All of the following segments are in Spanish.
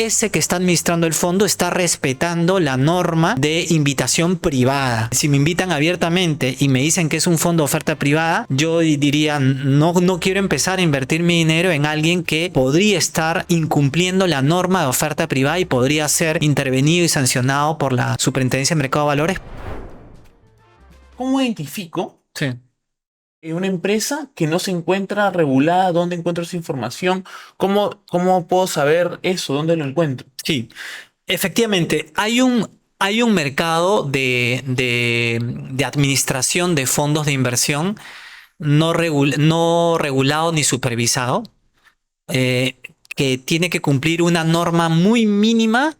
ese que está administrando el fondo está respetando la norma de invitación privada. Si me invitan abiertamente y me dicen que es un fondo de oferta privada, yo diría, no quiero empezar a invertir mi dinero en alguien que podría estar incumpliendo la norma de oferta privada y podría ser intervenido y sancionado por la Superintendencia de Mercado de Valores. ¿Cómo identifico Sí. una empresa que no se encuentra regulada? ¿Dónde encuentro esa información? ¿Cómo puedo saber eso? ¿Dónde lo encuentro? Sí, efectivamente, hay un mercado de administración de fondos de inversión no regulado ni supervisado, eh, que tiene que cumplir una norma muy mínima,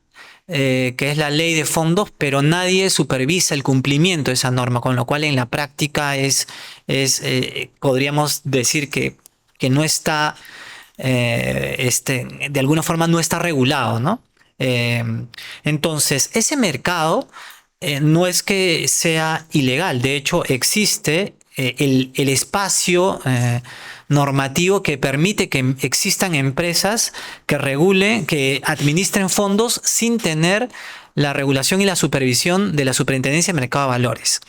que es la ley de fondos, pero nadie supervisa el cumplimiento de esa norma, con lo cual en la práctica podríamos decir que no está, de alguna forma no está regulado, ¿no? Eh, entonces, ese mercado no es que sea ilegal, de hecho existe el espacio normativo que permite que existan empresas que regulen, que administren fondos sin tener la regulación y la supervisión de la Superintendencia de Mercado de Valores.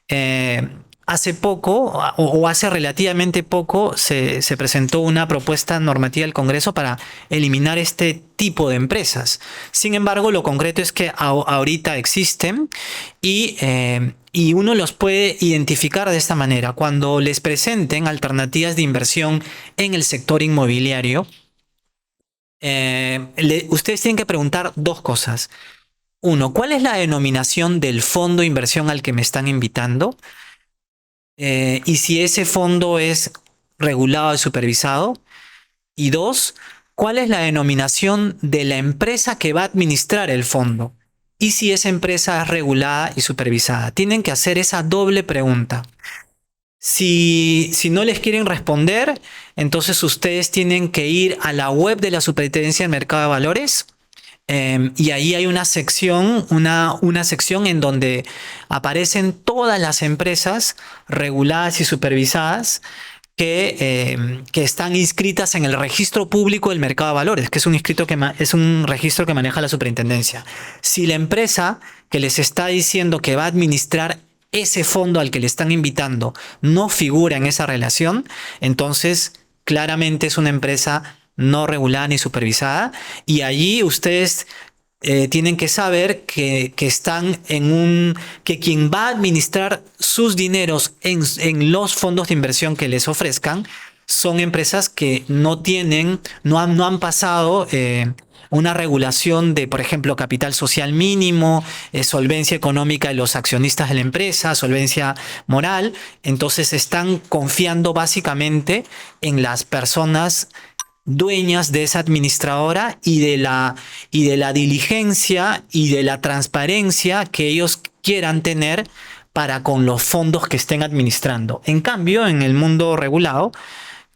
Eh, Hace poco, o hace relativamente poco, se presentó una propuesta normativa al Congreso para eliminar este tipo de empresas. Sin embargo, lo concreto es que ahorita existen y uno los puede identificar de esta manera. Cuando les presenten alternativas de inversión en el sector inmobiliario, ustedes tienen que preguntar dos cosas. Uno, ¿cuál es la denominación del fondo de inversión al que me están invitando? Y si ese fondo es regulado y supervisado. Y dos, ¿cuál es la denominación de la empresa que va a administrar el fondo? Y si esa empresa es regulada y supervisada. Tienen que hacer esa doble pregunta. Si no les quieren responder, entonces ustedes tienen que ir a la web de la Superintendencia del Mercado de Valores. Y ahí hay una sección en donde aparecen todas las empresas reguladas y supervisadas que están inscritas en el registro público del mercado de valores, que es un registro que maneja la superintendencia. Si la empresa que les está diciendo que va a administrar ese fondo al que le están invitando no figura en esa relación, entonces claramente es una empresa no regulada ni supervisada, y allí ustedes tienen que saber que quien va a administrar sus dineros en los fondos de inversión que les ofrezcan son empresas que no han pasado una regulación de, por ejemplo, capital social mínimo, solvencia económica de los accionistas de la empresa, solvencia moral. Entonces están confiando básicamente en las personas dueñas de esa administradora y de la diligencia y de la transparencia que ellos quieran tener para con los fondos que estén administrando. En cambio, en el mundo regulado,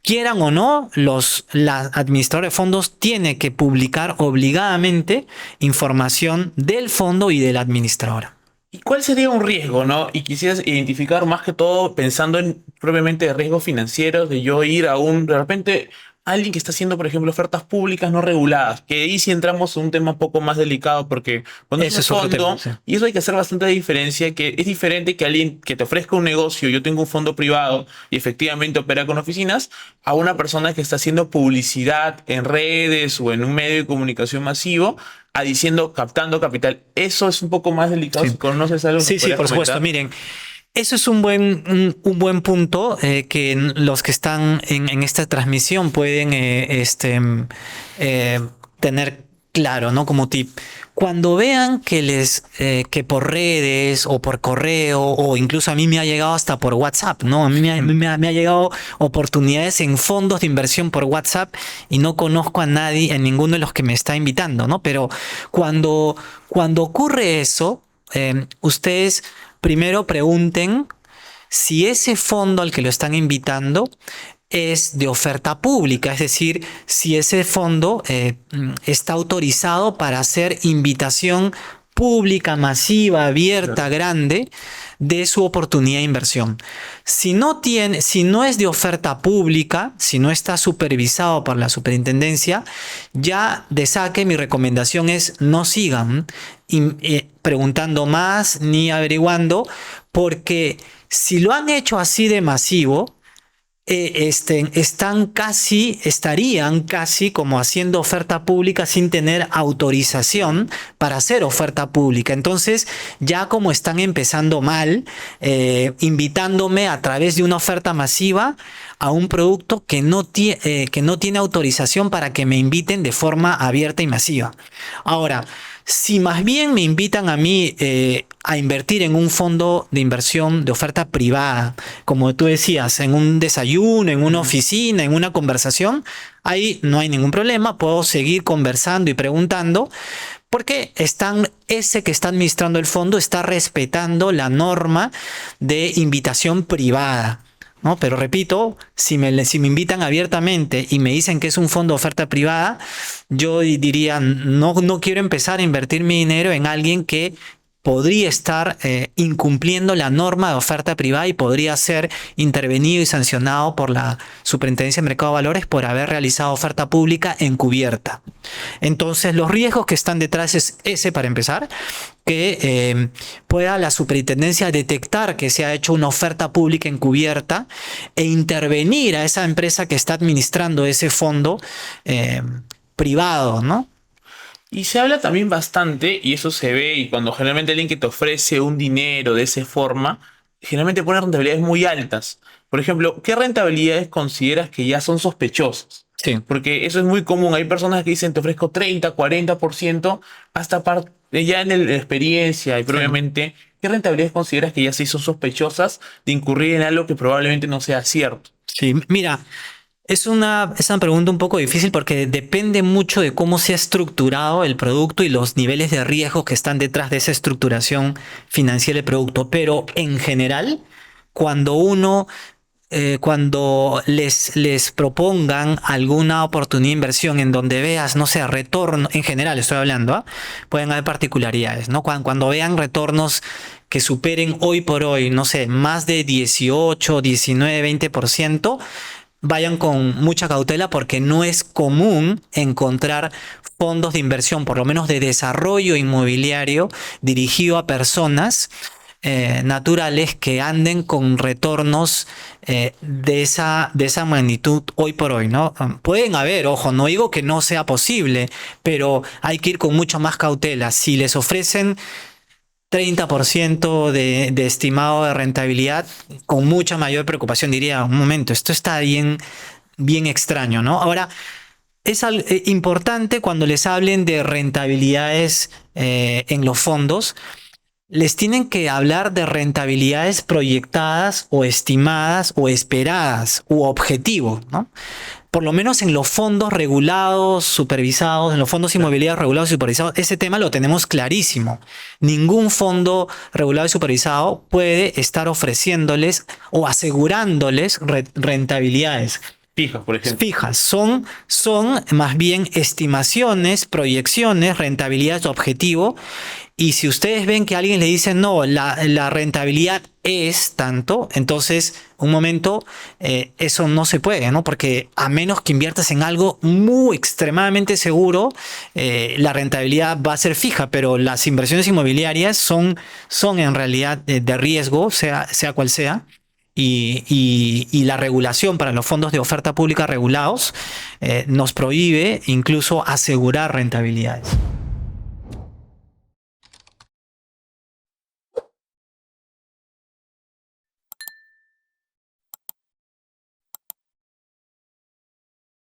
quieran o no, la administradora de fondos tiene que publicar obligadamente información del fondo y de la administradora. ¿Y cuál sería un riesgo, no? Y quisieras identificar más que todo pensando en propiamente riesgos financieros, de yo ir de repente, alguien que está haciendo, por ejemplo, ofertas públicas no reguladas, que ahí sí entramos en un tema un poco más delicado, porque cuando es Ese un es otro fondo, tema, sí. y eso hay que hacer bastante diferencia, que es diferente que alguien que te ofrezca un negocio, yo tengo un fondo privado y efectivamente opera con oficinas, a una persona que está haciendo publicidad en redes o en un medio de comunicación masivo, captando capital. Eso es un poco más delicado. Sí. Si conoces algo, Sí, por supuesto. comentar. Miren, eso es un buen punto que los que están en esta transmisión pueden tener claro, ¿no? Como tip. Cuando vean que por redes o por correo, o incluso a mí me ha llegado hasta por WhatsApp, ¿no? A mí me ha llegado oportunidades en fondos de inversión por WhatsApp y no conozco a nadie, a ninguno de los que me está invitando, ¿no? Pero cuando ocurre eso, ustedes primero pregunten si ese fondo al que lo están invitando es de oferta pública, es decir, si ese fondo está autorizado para hacer invitación pública, masiva, abierta, grande, de su oportunidad de inversión. Si no es de oferta pública, si no está supervisado por la superintendencia, ya de saque mi recomendación es no sigan preguntando más ni averiguando, porque si lo han hecho así de masivo, estarían casi como haciendo oferta pública sin tener autorización para hacer oferta pública. Entonces, ya como están empezando mal, invitándome a través de una oferta masiva a un producto que no tiene autorización para que me inviten de forma abierta y masiva. Ahora, si más bien me invitan a mí a invertir en un fondo de inversión de oferta privada, como tú decías, en un desayuno, en una oficina, en una conversación, ahí no hay ningún problema, puedo seguir conversando y preguntando, porque ese que está administrando el fondo está respetando la norma de invitación privada, ¿no? Pero repito, si me invitan abiertamente y me dicen que es un fondo de oferta privada, yo diría, no quiero empezar a invertir mi dinero en alguien que podría estar incumpliendo la norma de oferta privada y podría ser intervenido y sancionado por la Superintendencia de Mercado de Valores por haber realizado oferta pública encubierta. Entonces, los riesgos que están detrás es ese, para empezar, que pueda la superintendencia detectar que se ha hecho una oferta pública encubierta e intervenir a esa empresa que está administrando ese fondo privado, ¿no? Y se habla también bastante, y eso se ve, y cuando generalmente alguien que te ofrece un dinero de esa forma, generalmente pone rentabilidades muy altas. Por ejemplo, ¿qué rentabilidades consideras que ya son sospechosas? Sí. Porque eso es muy común. Hay personas que dicen, te ofrezco 30, 40%, hasta ya en la experiencia y previamente. ¿Qué rentabilidades consideras que ya sí son sospechosas de incurrir en algo que probablemente no sea cierto? Sí, mira, es una pregunta un poco difícil porque depende mucho de cómo se ha estructurado el producto y los niveles de riesgo que están detrás de esa estructuración financiera del producto. Pero en general, cuando les propongan alguna oportunidad de inversión en donde veas, no sé, retorno, en general estoy hablando, ¿ah? Pueden haber particularidades, ¿no? Cuando vean retornos que superen hoy por hoy, no sé, más de 18, 19, 20%, vayan con mucha cautela porque no es común encontrar fondos de inversión, por lo menos de desarrollo inmobiliario, dirigido a personas naturales que anden con retornos de esa magnitud hoy por hoy, ¿no? Pueden haber, ojo, no digo que no sea posible, pero hay que ir con mucha más cautela. Si les ofrecen 30% de estimado de rentabilidad, con mucha mayor preocupación diría, un momento, esto está bien extraño, ¿no? Ahora, es importante cuando les hablen de rentabilidades en los fondos, les tienen que hablar de rentabilidades proyectadas o estimadas o esperadas u objetivo, ¿no? Por lo menos en los fondos regulados, supervisados, en los fondos inmobiliarios regulados y supervisados, ese tema lo tenemos clarísimo. Ningún fondo regulado y supervisado puede estar ofreciéndoles o asegurándoles rentabilidades Fijas, por ejemplo. fijas. Son más bien estimaciones, proyecciones, rentabilidades objetivo. Y si ustedes ven que alguien le dice, no, la rentabilidad es tanto, entonces, un momento, eso no se puede, ¿no? Porque a menos que inviertas en algo muy extremadamente seguro, la rentabilidad va a ser fija, pero las inversiones inmobiliarias son en realidad de riesgo, sea cual sea. Y la regulación para los fondos de oferta pública regulados nos prohíbe incluso asegurar rentabilidades.